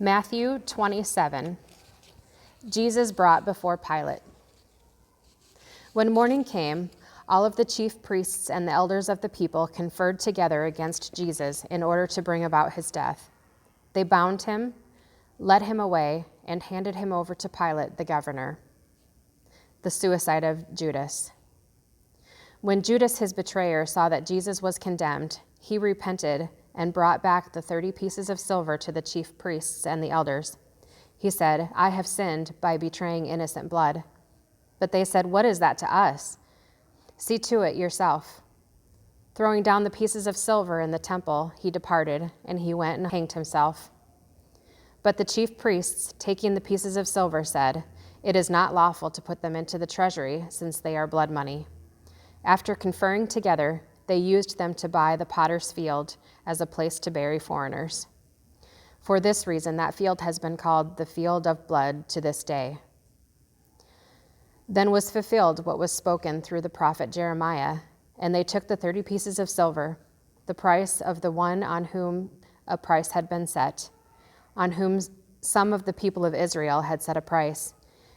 Matthew 27. Jesus brought before Pilate. When morning came, all of the chief priests and the elders of the people conferred together against Jesus in order to bring about his death. They bound him, led him away, and handed him over to Pilate, the governor. The suicide of Judas. When Judas, his betrayer, saw that Jesus was condemned, he repented and brought back the 30 pieces of silver to the chief priests and the elders. He said, "I have sinned by betraying innocent blood." But they said, "What is that to us? See to it yourself." Throwing down the pieces of silver in the temple, he departed, and he went and hanged himself. But the chief priests, taking the pieces of silver, said, "It is not lawful to put them into the treasury, since they are blood money." After conferring together, they used them to buy the potter's field as a place to bury foreigners. For this reason, that field has been called the field of blood to this day. Then was fulfilled what was spoken through the prophet Jeremiah, and they took the 30 pieces of silver, the price of the one on whom a price had been set, on whom some of the people of Israel had set a price,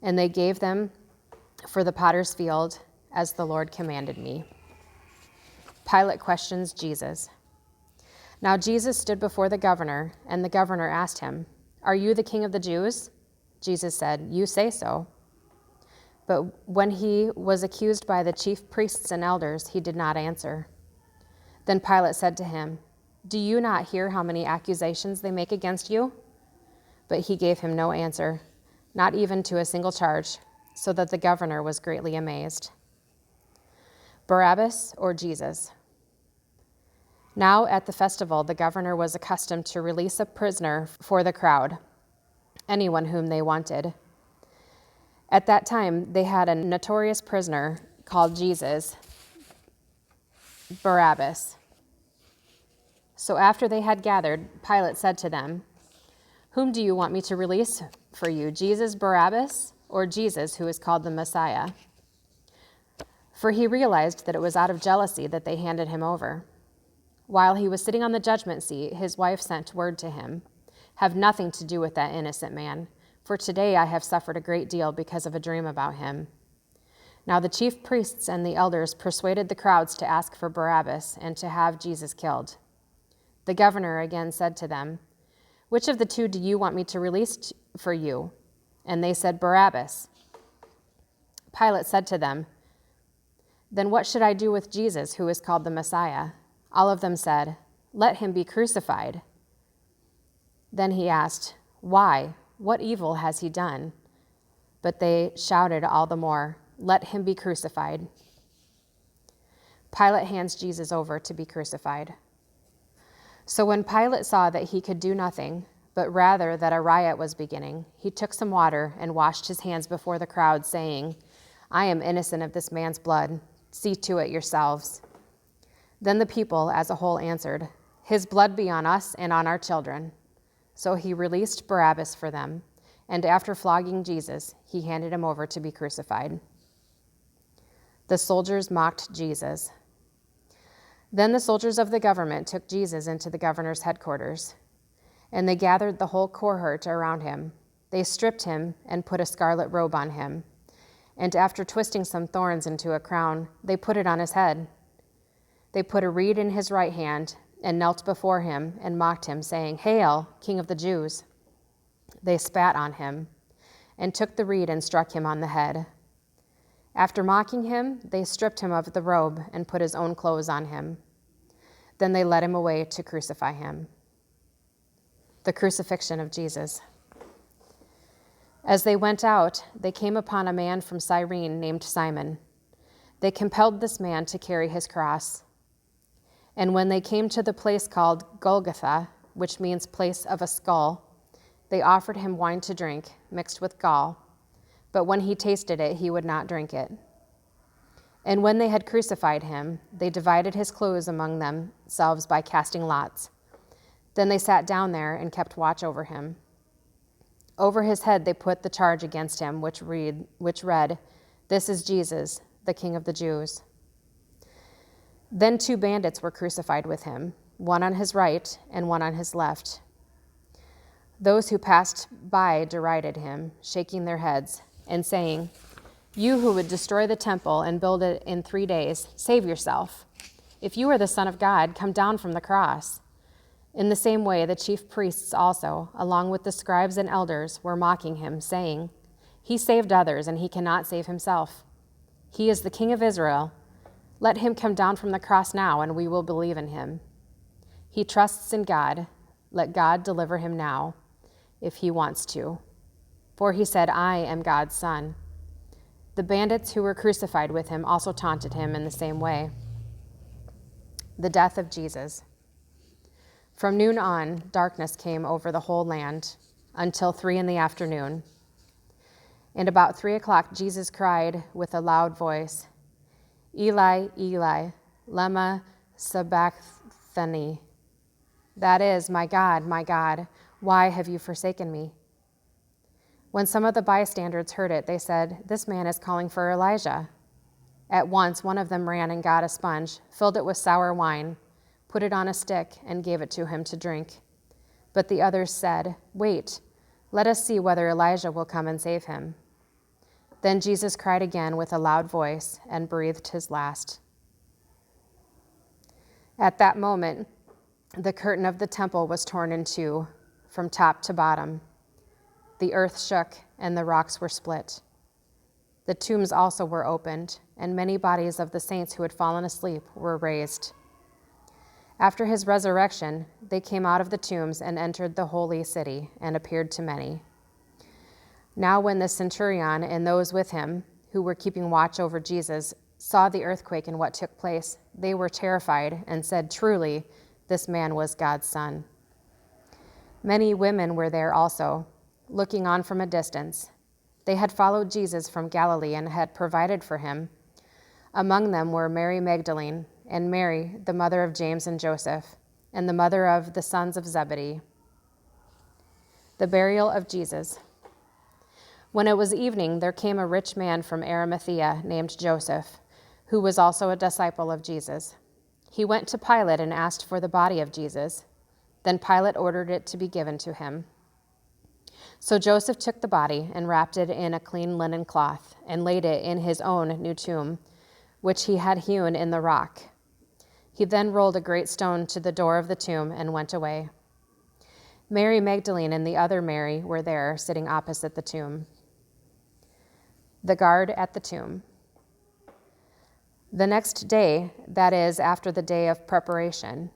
and they gave them for the potter's field, as the Lord commanded me. Pilate questions Jesus. Now Jesus stood before the governor, and the governor asked him, "Are you the king of the Jews?" Jesus said, "You say so." But when he was accused by the chief priests and elders, he did not answer. Then Pilate said to him, "Do you not hear how many accusations they make against you?" But he gave him no answer, not even to a single charge, so that the governor was greatly amazed. Barabbas or Jesus? Now at the festival, the governor was accustomed to release a prisoner for the crowd, anyone whom they wanted. At that time, they had a notorious prisoner called Jesus, Barabbas. So after they had gathered, Pilate said to them, "Whom do you want me to release for you, Jesus Barabbas, or Jesus who is called the Messiah?" For he realized that it was out of jealousy that they handed him over. While he was sitting on the judgment seat, his wife sent word to him, "Have nothing to do with that innocent man, for today I have suffered a great deal because of a dream about him." Now the chief priests and the elders persuaded the crowds to ask for Barabbas and to have Jesus killed. The governor again said to them, "Which of the two do you want me to release for you?" And they said, "Barabbas." Pilate said to them, "Then what should I do with Jesus, who is called the Messiah?" All of them said, "Let him be crucified." Then he asked, "Why? What evil has he done?" But they shouted all the more, "Let him be crucified." Pilate hands Jesus over to be crucified. So when Pilate saw that he could do nothing, but rather that a riot was beginning, he took some water and washed his hands before the crowd, saying, "I am innocent of this man's blood. See to it yourselves." Then the people as a whole answered, "His blood be on us and on our children." So he released Barabbas for them, and after flogging Jesus, he handed him over to be crucified. The soldiers mocked Jesus. Then the soldiers of the government took Jesus into the governor's headquarters, and they gathered the whole cohort around him. They stripped him and put a scarlet robe on him, and after twisting some thorns into a crown, they put it on his head. They put a reed in his right hand and knelt before him and mocked him, saying, "Hail, King of the Jews!" They spat on him and took the reed and struck him on the head. After mocking him, they stripped him of the robe and put his own clothes on him. Then they led him away to crucify him. The crucifixion of Jesus. As they went out, they came upon a man from Cyrene named Simon. They compelled this man to carry his cross. And when they came to the place called Golgotha, which means place of a skull, they offered him wine to drink, mixed with gall. But when he tasted it, he would not drink it. And when they had crucified him, they divided his clothes among themselves by casting lots. Then they sat down there and kept watch over him. Over his head they put the charge against him, which read, "This is Jesus, the King of the Jews." Then 2 bandits were crucified with him, one on his right and one on his left. Those who passed by derided him, shaking their heads and saying, "You who would destroy the temple and build it in 3 days, save yourself. If you are the Son of God, come down from the cross." In the same way, the chief priests also, along with the scribes and elders, were mocking him, saying, "He saved others, and he cannot save himself. He is the King of Israel. Let him come down from the cross now, and we will believe in him. He trusts in God. Let God deliver him now, if he wants to. For he said, 'I am God's son.'" The bandits who were crucified with him also taunted him in the same way. The death of Jesus. From noon on, darkness came over the whole land until 3 p.m. And about 3 o'clock, Jesus cried with a loud voice, "Eli, Eli, lema sabachthani?" That is, my God, why have you forsaken me?" When some of the bystanders heard it, they said, "This man is calling for Elijah." At once, one of them ran and got a sponge, filled it with sour wine, put it on a stick, and gave it to him to drink. But the others said, "Wait, let us see whether Elijah will come and save him." Then Jesus cried again with a loud voice and breathed his last. At that moment, the curtain of the temple was torn in two, from top to bottom. The earth shook and the rocks were split. The tombs also were opened, and many bodies of the saints who had fallen asleep were raised. After his resurrection, they came out of the tombs and entered the holy city and appeared to many. Now when the centurion and those with him, who were keeping watch over Jesus, saw the earthquake and what took place, they were terrified and said, "Truly, this man was God's son." Many women were there also, looking on from a distance. They had followed Jesus from Galilee and had provided for him. Among them were Mary Magdalene, and Mary, the mother of James and Joseph, and the mother of the sons of Zebedee. The burial of Jesus. When it was evening, there came a rich man from Arimathea named Joseph, who was also a disciple of Jesus. He went to Pilate and asked for the body of Jesus. Then Pilate ordered it to be given to him. So Joseph took the body and wrapped it in a clean linen cloth and laid it in his own new tomb, which he had hewn in the rock. He then rolled a great stone to the door of the tomb and went away. Mary Magdalene and the other Mary were there, sitting opposite the tomb. The guard at the tomb. The next day, that is, after the day of preparation,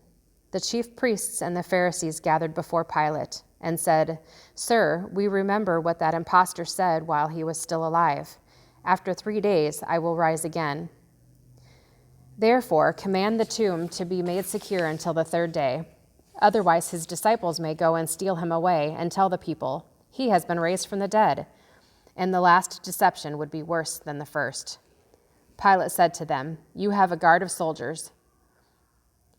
the chief priests and the Pharisees gathered before Pilate and said, "Sir, we remember what that impostor said while he was still alive. After 3 days, I will rise again. Therefore, command the tomb to be made secure until the 3rd day. Otherwise, his disciples may go and steal him away and tell the people, 'He has been raised from the dead.' And the last deception would be worse than the first." Pilate said to them, "You have a guard of soldiers.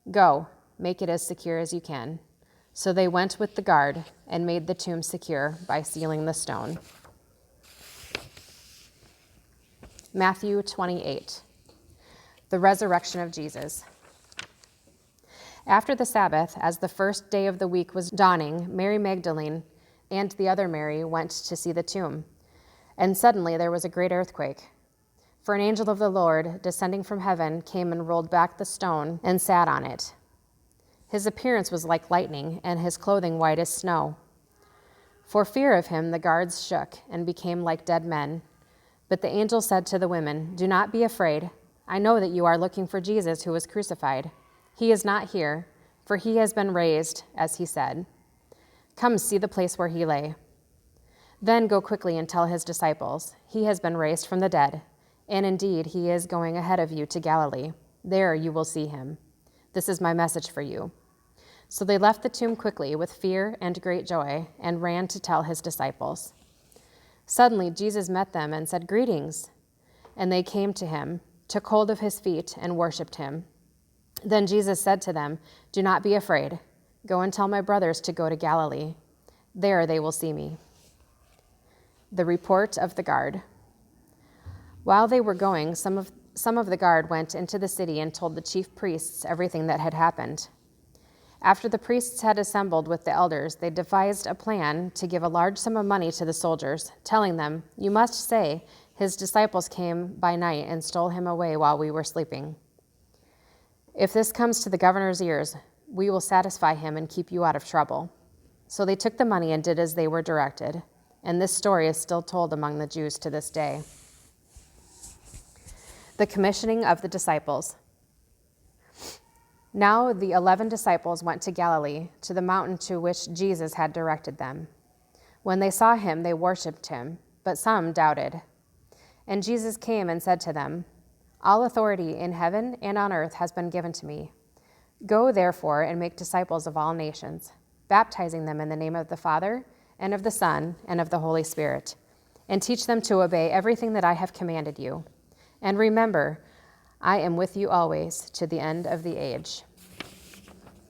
Go, make it as secure as you can." So they went with the guard and made the tomb secure by sealing the stone. Matthew 28. The resurrection of Jesus. After the Sabbath, as the first day of the week was dawning, Mary Magdalene and the other Mary went to see the tomb. And suddenly there was a great earthquake. For an angel of the Lord, descending from heaven, came and rolled back the stone and sat on it. His appearance was like lightning, and his clothing white as snow. For fear of him, the guards shook and became like dead men. But the angel said to the women, "Do not be afraid. I know that you are looking for Jesus who was crucified. He is not here, for he has been raised, as he said. Come see the place where he lay. Then go quickly and tell his disciples, he has been raised from the dead, and indeed he is going ahead of you to Galilee. There you will see him. This is my message for you." So they left the tomb quickly with fear and great joy and ran to tell his disciples. Suddenly Jesus met them and said, "Greetings." And they came to him, took hold of his feet, and worshipped him. Then Jesus said to them, "Do not be afraid. Go and tell my brothers to go to Galilee. There they will see me." The report of the guard. While they were going, some of the guard went into the city and told the chief priests everything that had happened. After the priests had assembled with the elders, they devised a plan to give a large sum of money to the soldiers, telling them, "You must say, 'His disciples came by night and stole him away while we were sleeping.' If this comes to the governor's ears, we will satisfy him and keep you out of trouble." So they took the money and did as they were directed. And this story is still told among the Jews to this day. The commissioning of the disciples. Now the 11 disciples went to Galilee, to the mountain to which Jesus had directed them. When they saw him, they worshipped him, but some doubted. And Jesus came and said to them, "All authority in heaven and on earth has been given to me. Go, therefore, and make disciples of all nations, baptizing them in the name of the Father, and of the Son, and of the Holy Spirit, and teach them to obey everything that I have commanded you. And remember, I am with you always to the end of the age."